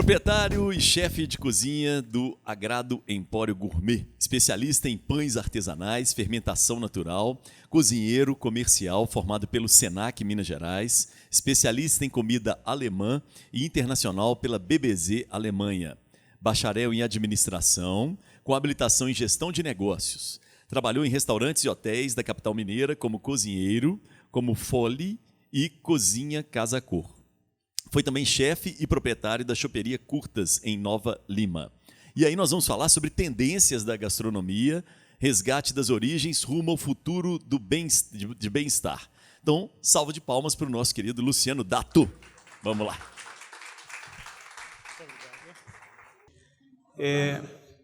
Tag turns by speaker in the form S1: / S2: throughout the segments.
S1: Proprietário e chefe de cozinha do Agrado Empório Gourmet, especialista em pães artesanais, fermentação natural, cozinheiro comercial formado pelo Senac Minas Gerais, especialista em comida alemã e internacional pela BBZ Alemanha, bacharel em administração, com habilitação em gestão de negócios. Trabalhou em restaurantes e hotéis da capital mineira como cozinheiro, como Fole e Cozinha Casa Cor. Foi também chefe e proprietário da choperia Curtas, em Nova Lima. E aí nós vamos falar sobre tendências da gastronomia, resgate das origens rumo ao futuro do de bem-estar. Então, salva de palmas para o nosso querido Luciano Dato. Vamos lá.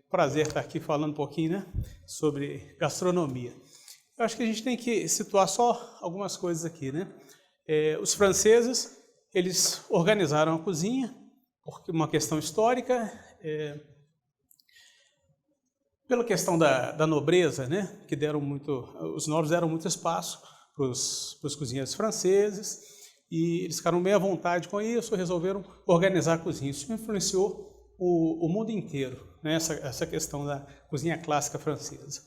S2: Prazer estar aqui falando um pouquinho, né, sobre gastronomia. Eu acho que a gente tem que situar só algumas coisas aqui, né? Os franceses, eles organizaram a cozinha, porque uma questão histórica, pela questão da nobreza, né, que os nobres deram muito espaço para os cozinheiros franceses, e eles ficaram bem à vontade com isso, resolveram organizar a cozinha. Isso influenciou o mundo inteiro, né, essa questão da cozinha clássica francesa.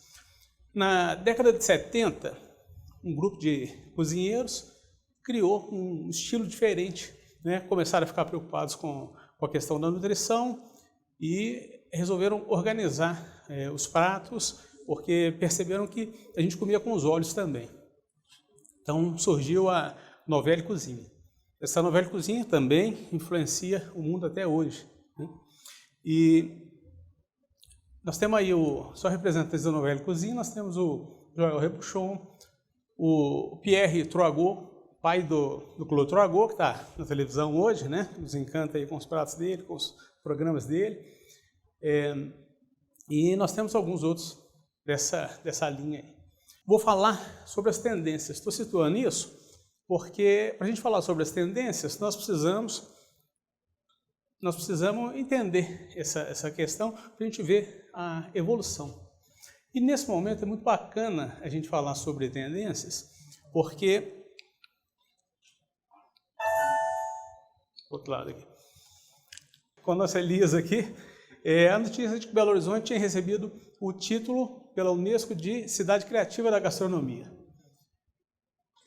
S2: Na década de 70, um grupo de cozinheiros criou um estilo diferente, né? Começaram a ficar preocupados com a questão da nutrição e resolveram organizar os pratos, porque perceberam que a gente comia com os olhos também. Então surgiu a Nouvelle Cuisine. Essa Nouvelle Cuisine também influencia o mundo até hoje, né? E nós temos aí só representantes da Nouvelle Cuisine, nós temos o Joël Robuchon, o Pierre Troagot, pai do Claude Troagot, que está na televisão hoje, né? Nos encanta aí com os pratos dele, com os programas dele. E nós temos alguns outros dessa linha aí. Vou falar sobre as tendências. Estou situando isso porque, para a gente falar sobre as tendências, nós precisamos entender essa questão para a gente ver a evolução. E nesse momento é muito bacana a gente falar sobre tendências, porque outro lado aqui. Com a nossa Elisa aqui, a notícia de que Belo Horizonte tinha recebido o título pela Unesco de Cidade Criativa da Gastronomia.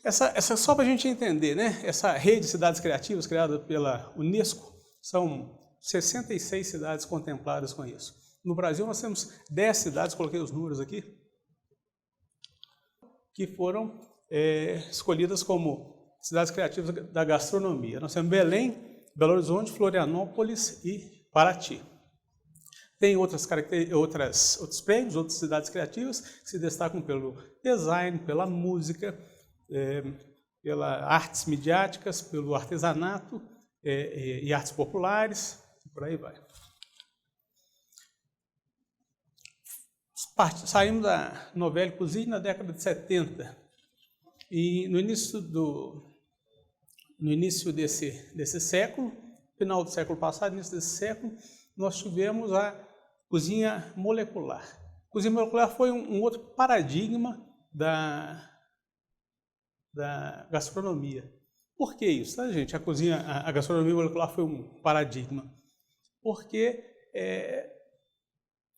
S2: Essa só para a gente entender, né? Essa rede de cidades criativas criada pela Unesco, são 66 cidades contempladas com isso. No Brasil nós temos 10 cidades, coloquei os números aqui, que foram escolhidas como cidades criativas da gastronomia. Nós temos Belém, Belo Horizonte, Florianópolis e Paraty. Tem outros prêmios, outras cidades criativas que se destacam pelo design, pela música, pelas artes midiáticas, pelo artesanato e artes populares, e por aí vai. Saímos da Nouvelle Cuisine na década de 70 e no início desse século, final do século passado, início desse século, nós tivemos a cozinha molecular. A cozinha molecular foi um outro paradigma da gastronomia. Por que isso, tá, gente? A gastronomia molecular foi um paradigma. Porque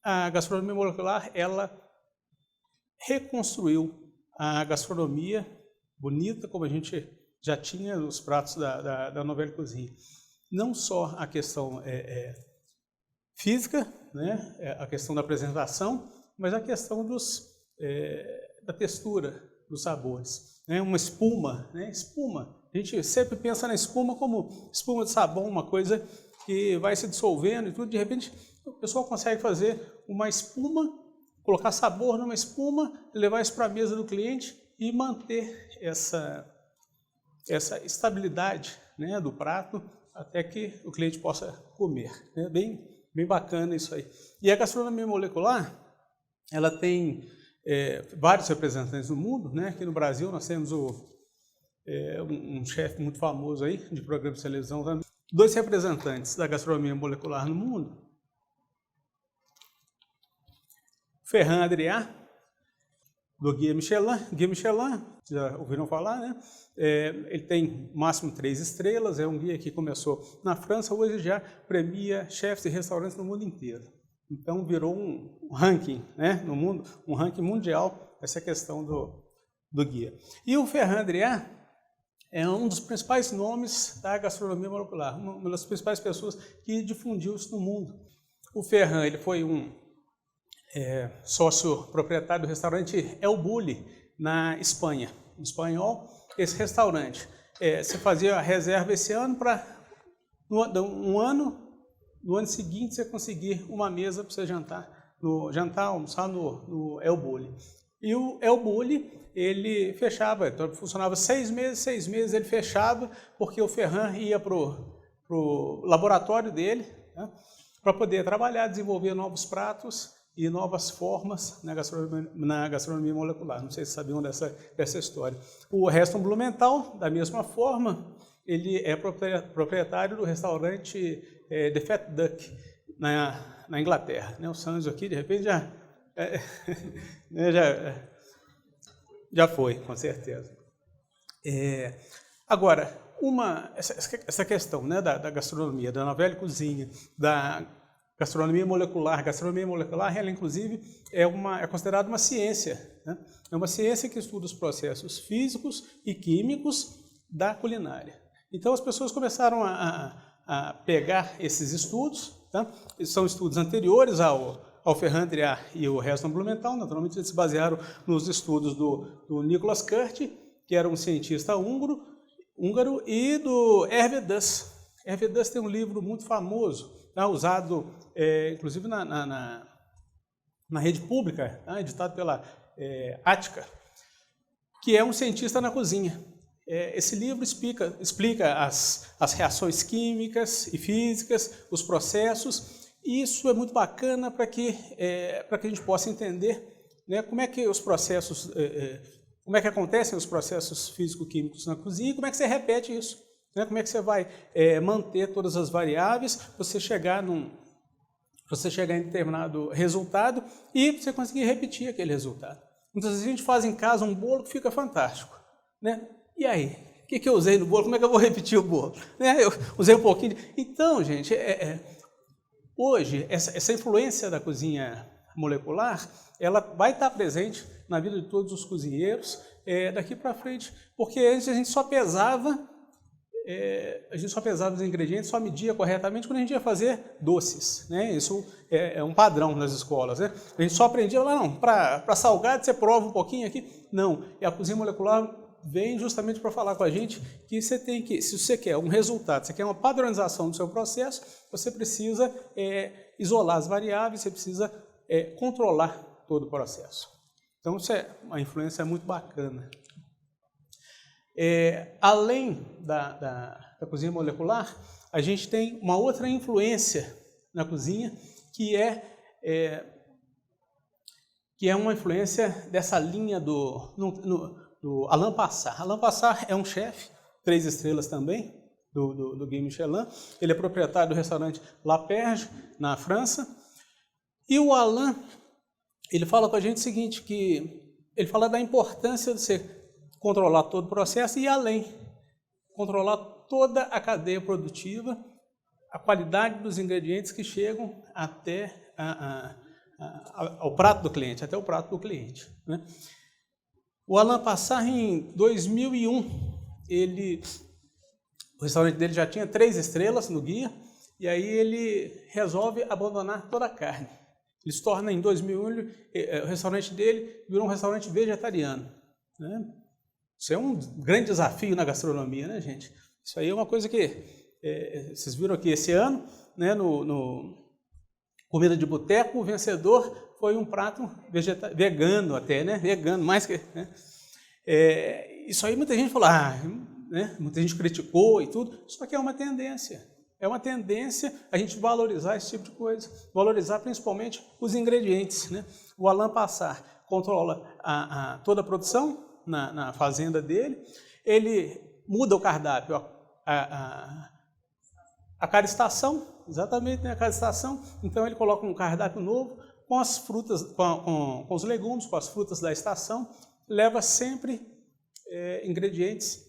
S2: a gastronomia molecular, ela reconstruiu a gastronomia bonita, como a gente já tinha nos pratos da Nouvelle Cuisine. Não só a questão física, né, a questão da apresentação, mas a questão da textura, dos sabores. Né? Uma espuma, né? Espuma. A gente sempre pensa na espuma como espuma de sabão, uma coisa que vai se dissolvendo e tudo. De repente, o pessoal consegue fazer uma espuma, colocar sabor numa espuma, levar isso para a mesa do cliente e manter essa estabilidade, né, do prato até que o cliente possa comer. É bem bacana isso aí. E a gastronomia molecular, ela tem vários representantes no mundo, né? Aqui no Brasil nós temos um chefe muito famoso aí de programa de televisão também. 2 representantes da gastronomia molecular no mundo, Ferran Adrià Guia Michelin. Guia Michelin, já ouviram falar, né? Ele tem máximo 3 estrelas, é um guia que começou na França, hoje já premia chefes de restaurantes no mundo inteiro. Então virou um ranking, né, no mundo, um ranking mundial, essa questão do guia. E o Ferran Adrià é um dos principais nomes da gastronomia molecular, uma das principais pessoas que difundiu isso no mundo. O Ferran, ele foi um sócio proprietário do restaurante El Bulli, na Espanha. Em espanhol, esse restaurante, você fazia a reserva esse ano para, no ano seguinte, você conseguir uma mesa para você almoçar no El Bulli. E o El Bulli, ele fechava, então funcionava 6 meses ele fechava, porque o Ferran ia para o laboratório dele, né, para poder trabalhar, desenvolver novos pratos e novas formas na gastronomia molecular. Não sei se sabiam dessa história. O Reston Blumenthal, da mesma forma, ele é proprietário do restaurante The Fat Duck, na Inglaterra. O Sanzio aqui, de repente, já foi, com certeza. Agora, essa questão, né, da gastronomia, da novela e cozinha, da gastronomia molecular, ela inclusive é considerada uma ciência, né? É uma ciência que estuda os processos físicos e químicos da culinária. Então as pessoas começaram a pegar esses estudos, tá? São estudos anteriores ao Ferran Adrià e o Reston Blumenthal. Naturalmente eles se basearam nos estudos do Nicholas Kurt, que era um cientista húngaro, e do Hervé Duss. Hervé Duss tem um livro muito famoso, tá, usado inclusive na rede pública, tá, editado pela Ática, que é um cientista na cozinha. Esse livro explica as reações químicas e físicas, os processos, e isso é muito bacana para que a gente possa entender, né, como é que os processos, como é que acontecem os processos físico-químicos na cozinha e como é que você repete isso. Né, como é que você vai manter todas as variáveis, você chegar em determinado resultado e você conseguir repetir aquele resultado. Muitas vezes a gente faz em casa um bolo que fica fantástico, né? E aí, o que eu usei no bolo? Como é que eu vou repetir o bolo? Né? Eu usei um pouquinho. Então, gente, hoje essa influência da cozinha molecular, ela vai estar presente na vida de todos os cozinheiros daqui para frente, porque antes a gente só pesava os ingredientes, só media corretamente quando a gente ia fazer doces, né? Isso é um padrão nas escolas, né? A gente só aprendia lá, não, para salgado você prova um pouquinho aqui. Não, e a cozinha molecular vem justamente para falar com a gente que você tem que, se você quer um resultado, você quer uma padronização do seu processo, você precisa isolar as variáveis, você precisa controlar todo o processo. Então, isso é uma influência muito bacana. Além da cozinha molecular, a gente tem uma outra influência na cozinha, que é uma influência dessa linha do Alain Passard. Alain Passard é um chefe, 3 estrelas também, do Guia Michelin. Ele é proprietário do restaurante La Perge, na França. E o Alain, ele fala com a gente o seguinte, que ele fala da importância de você controlar todo o processo e além, controlar toda a cadeia produtiva, a qualidade dos ingredientes que chegam até ao prato do cliente, até o prato do cliente, né? O Alain Passard, em 2001, o restaurante dele já tinha 3 estrelas no guia, e aí ele resolve abandonar toda a carne. Ele se torna, em 2001, o restaurante dele virou um restaurante vegetariano, né? Isso é um grande desafio na gastronomia, né, gente? Isso aí é uma coisa que vocês viram aqui esse ano, né, no Comida de Boteco, o vencedor foi um prato vegano até, né? Vegano, mais que... Né? Isso aí muita gente falou, né? Muita gente criticou e tudo. Isso aqui é uma tendência. É uma tendência a gente valorizar esse tipo de coisa. Valorizar principalmente os ingredientes, né? O Alain Passard controla toda a produção na fazenda dele. Ele muda o cardápio a cada estação, exatamente, né? A cada estação. Então ele coloca um cardápio novo, com as frutas, com os legumes, com as frutas da estação, leva sempre ingredientes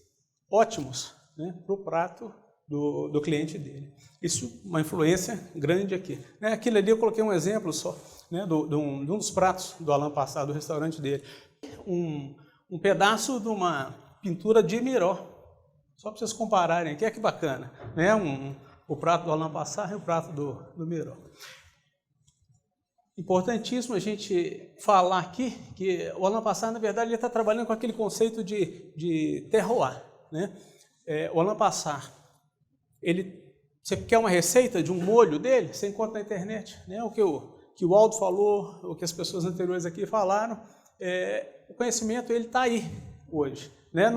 S2: ótimos, né, para o prato do cliente dele. Isso é uma influência grande aqui. Né? Aquilo ali eu coloquei um exemplo só, né, de um dos pratos do Alain Passard, do restaurante dele. Um pedaço de uma pintura de Miró, só para vocês compararem aqui, que bacana. Né? O prato do Alain Passard e o prato do Miró. Importantíssimo a gente falar aqui que o Alain Passard, na verdade, ele está trabalhando com aquele conceito de terroir. Né? O Alain Passard, você quer uma receita de um molho dele? Você encontra na internet. Né? O que o Aldo falou, o que as pessoas anteriores aqui falaram, o conhecimento ele está aí hoje. Né?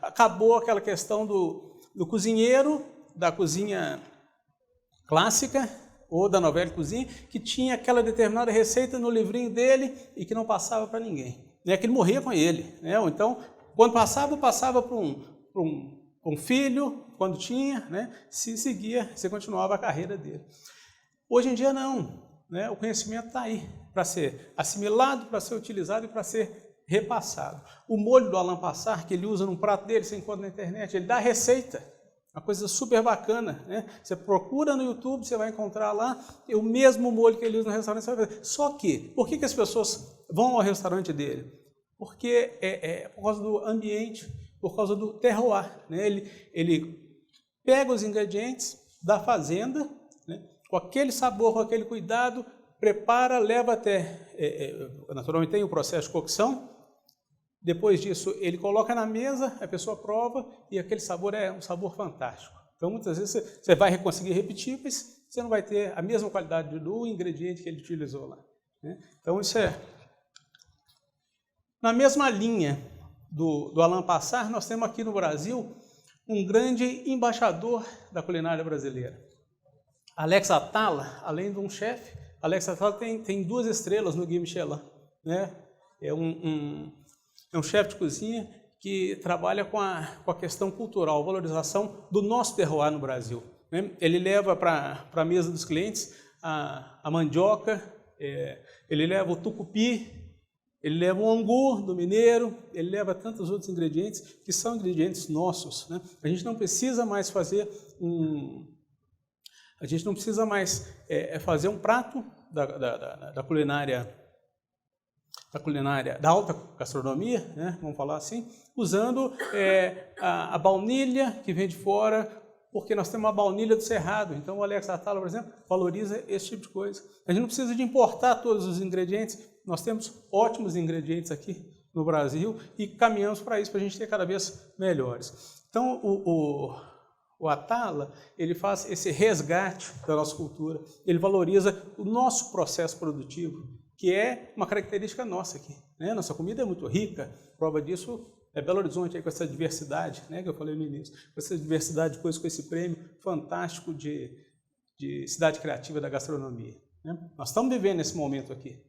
S2: Acabou aquela questão do cozinheiro, da cozinha clássica, ou da novela de cozinha, que tinha aquela determinada receita no livrinho dele e que não passava para ninguém. Né? Que ele morria com ele. Né? Ou então, quando passava para um filho, quando tinha, né? Se seguia, se continuava a carreira dele. Hoje em dia não. Né? O conhecimento está aí para ser assimilado, para ser utilizado e para ser repassado. O molho do Alain Passard, que ele usa num prato dele, você encontra na internet, ele dá a receita. Uma coisa super bacana, né? Você procura no YouTube, você vai encontrar lá o mesmo molho que ele usa no restaurante. Você vai fazer. Só que, por que as pessoas vão ao restaurante dele? Porque é por causa do ambiente, por causa do terroir. Né? Ele pega os ingredientes da fazenda, né? Com aquele sabor, com aquele cuidado, prepara, leva até... naturalmente tem o processo de cocção. Depois disso, ele coloca na mesa, a pessoa prova e aquele sabor é um sabor fantástico. Então, muitas vezes você vai conseguir repetir, mas você não vai ter a mesma qualidade do ingrediente que ele utilizou lá. Né? Então, isso é... Na mesma linha do Alain Passard, nós temos aqui no Brasil um grande embaixador da culinária brasileira. Alex Atala, além de um chefe, Alex Atala tem 2 estrelas no Guia Michelin. Né? É um chefe de cozinha que trabalha com a questão cultural, valorização do nosso terroir no Brasil. Né? Ele leva para a mesa dos clientes a mandioca, ele leva o tucupi, ele leva o angu do mineiro, ele leva tantos outros ingredientes que são ingredientes nossos. Né? A gente não precisa mais fazer fazer um prato da culinária da alta gastronomia, né, vamos falar assim, usando a baunilha que vem de fora, porque nós temos uma baunilha do Cerrado. Então o Alex Atala, por exemplo, valoriza esse tipo de coisa. A gente não precisa de importar todos os ingredientes, nós temos ótimos ingredientes aqui no Brasil e caminhamos para isso, para a gente ter cada vez melhores. Então o Atala, ele faz esse resgate da nossa cultura, ele valoriza o nosso processo produtivo, que é uma característica nossa aqui. Né? Nossa comida é muito rica, prova disso é Belo Horizonte, aí, com essa diversidade, né, que eu falei no início, com essa diversidade, depois com esse prêmio fantástico de cidade criativa da gastronomia. Né? Nós estamos vivendo esse momento aqui.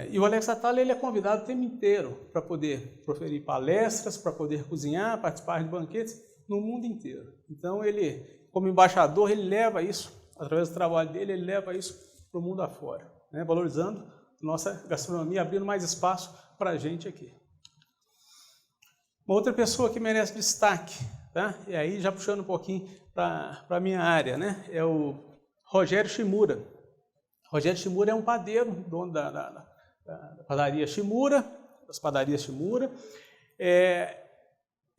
S2: E o Alex Atala, ele é convidado o tempo inteiro para poder proferir palestras, para poder cozinhar, participar de banquetes no mundo inteiro. Então, ele, como embaixador, ele leva isso, através do trabalho dele, ele leva isso para o mundo afora, né? Valorizando nossa gastronomia, abrindo mais espaço para a gente aqui. Uma outra pessoa que merece destaque, tá? E aí já puxando um pouquinho para a minha área, né? É o Rogério Shimura. Rogério Shimura é um padeiro, dono da padaria Shimura, das padarias Shimura.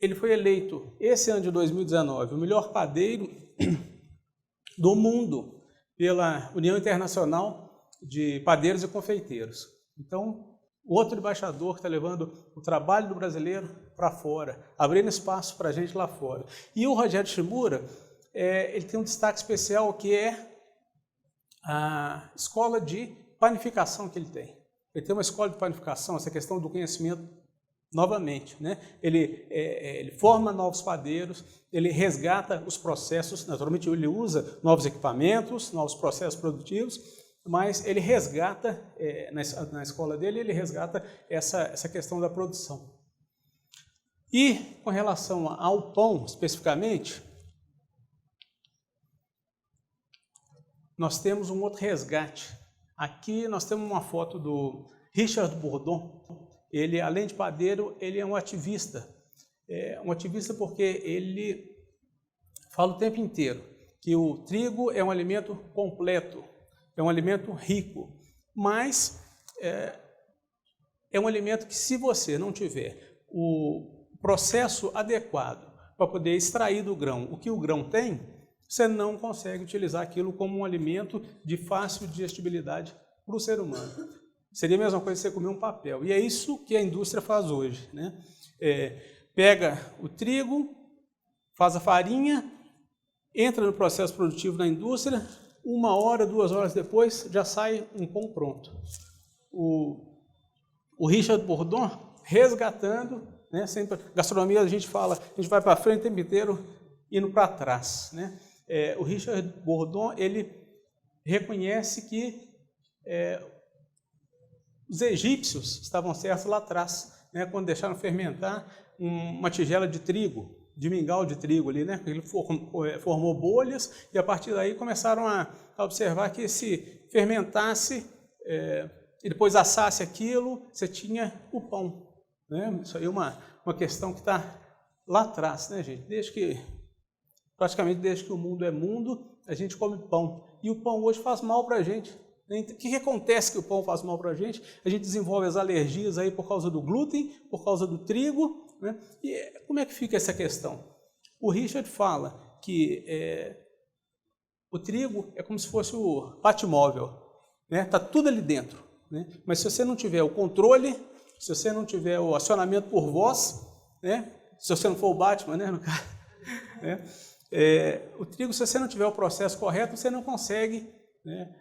S2: Ele foi eleito, esse ano de 2019, o melhor padeiro do mundo pela União Internacional de Padeiros e Confeiteiros. Então, outro embaixador que está levando o trabalho do brasileiro para fora, abrindo espaço para a gente lá fora. E o Rogério Shimura, ele tem um destaque especial que é a escola de panificação que ele tem. Ele tem uma escola de panificação, essa questão do conhecimento, novamente, né? Ele forma novos padeiros, ele resgata os processos, naturalmente ele usa novos equipamentos, novos processos produtivos, mas ele resgata, na escola dele, ele resgata essa questão da produção. E com relação ao pão, especificamente, nós temos um outro resgate. Aqui nós temos uma foto do Richard Bourdon. Ele, além de padeiro, ele é um ativista. Um ativista porque ele fala o tempo inteiro que o trigo é um alimento completo, é um alimento rico, mas é um alimento que, se você não tiver o processo adequado para poder extrair do grão o que o grão tem, você não consegue utilizar aquilo como um alimento de fácil digestibilidade para o ser humano. Seria a mesma coisa que você comer um papel. E é isso que a indústria faz hoje, né? Pega o trigo, faz a farinha, entra no processo produtivo da indústria, 1 hora, 2 horas depois, já sai um pão pronto. O Richard Bourdon resgatando, né? Sempre, gastronomia a gente fala, a gente vai para frente o tempo inteiro, indo para trás, né? O Richard Bourdon, ele reconhece que os egípcios estavam certos lá atrás, né? Quando deixaram fermentar uma tigela de trigo, de mingau de trigo ali, né? Ele formou bolhas e a partir daí começaram a observar que se fermentasse e depois assasse aquilo, você tinha o pão, né? Isso aí é uma questão que está lá atrás, né, gente? Praticamente desde que o mundo é mundo, a gente come pão. E o pão hoje faz mal para a gente. O que acontece que o pão faz mal para a gente? A gente desenvolve as alergias aí por causa do glúten, por causa do trigo, né? E como é que fica essa questão? O Richard fala que o trigo é como se fosse o Batmóvel, né? Está tudo ali dentro, né? Mas se você não tiver o controle, se você não tiver o acionamento por voz, né? Se você não for o Batman, né, no caso, né? O trigo, se você não tiver o processo correto, você não consegue, né,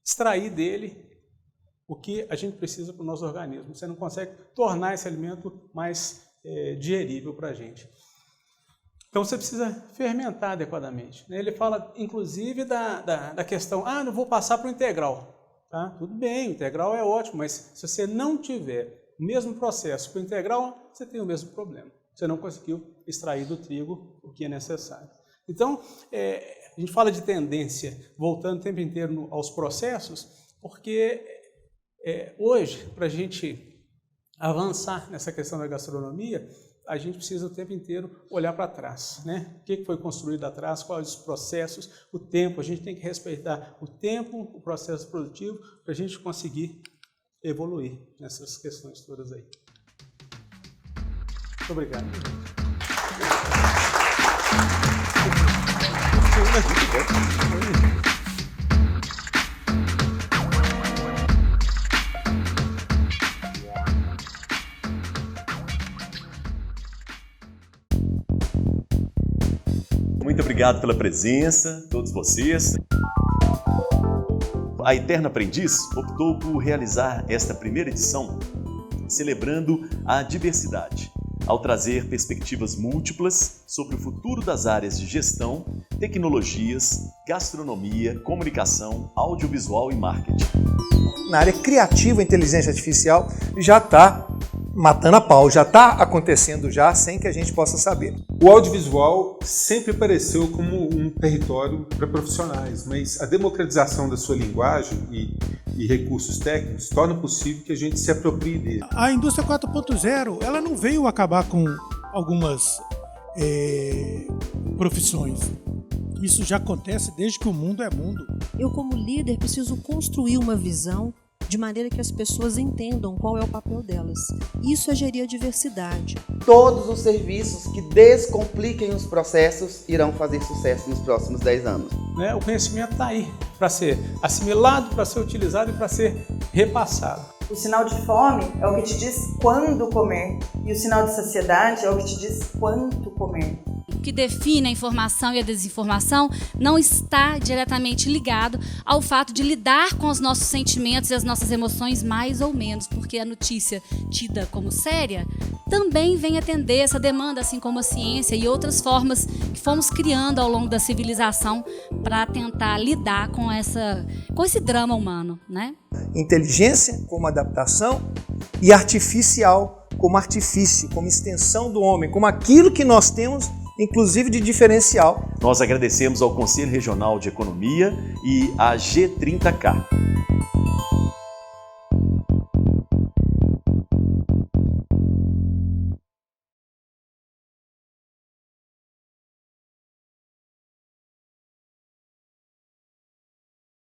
S2: extrair dele o que a gente precisa para o nosso organismo. Você não consegue tornar esse alimento mais digerível para a gente. Então, você precisa fermentar adequadamente, né? Ele fala, inclusive, da questão, não vou passar para o integral. Tá? Tudo bem, o integral é ótimo, mas se você não tiver o mesmo processo para o integral, você tem o mesmo problema. Você não conseguiu extrair do trigo o que é necessário. Então, a gente fala de tendência, voltando o tempo inteiro aos processos, porque hoje, para a gente avançar nessa questão da gastronomia, a gente precisa o tempo inteiro olhar para trás, né? O que foi construído atrás, quais os processos, o tempo. A gente tem que respeitar o tempo, o processo produtivo, para a gente conseguir evoluir nessas questões todas aí. Muito obrigado.
S1: Muito obrigado pela presença, todos vocês. A Eterna Aprendiz optou por realizar esta primeira edição celebrando a diversidade, ao trazer perspectivas múltiplas sobre o futuro das áreas de gestão, tecnologias, gastronomia, comunicação, audiovisual e marketing.
S3: Na área criativa, a inteligência artificial já está matando a pau, já está acontecendo já sem que a gente possa saber.
S4: O audiovisual sempre apareceu como um território para profissionais, mas a democratização da sua linguagem e recursos técnicos torna possível que a gente se aproprie dele.
S5: A indústria 4.0, ela não veio acabar com algumas profissões. Isso já acontece desde que o mundo é mundo.
S6: Eu, como líder, preciso construir uma visão de maneira que as pessoas entendam qual é o papel delas. Isso é gerir a diversidade.
S7: Todos os serviços que descompliquem os processos irão fazer sucesso nos próximos 10 anos.
S2: O conhecimento está aí para ser assimilado, para ser utilizado e para ser repassado.
S8: O sinal de fome é o que te diz quando comer, e o sinal de saciedade é o que te diz quanto comer.
S9: O que define a informação e a desinformação não está diretamente ligado ao fato de lidar com os nossos sentimentos e as nossas emoções mais ou menos, porque a notícia tida como séria também vem atender essa demanda, assim como a ciência e outras formas que fomos criando ao longo da civilização para tentar lidar com esse drama humano, né?
S3: Inteligência como adaptação e artificial como artifício, como extensão do homem, como aquilo que nós temos inclusive de diferencial.
S1: Nós agradecemos ao Conselho Regional de Economia e à G30K.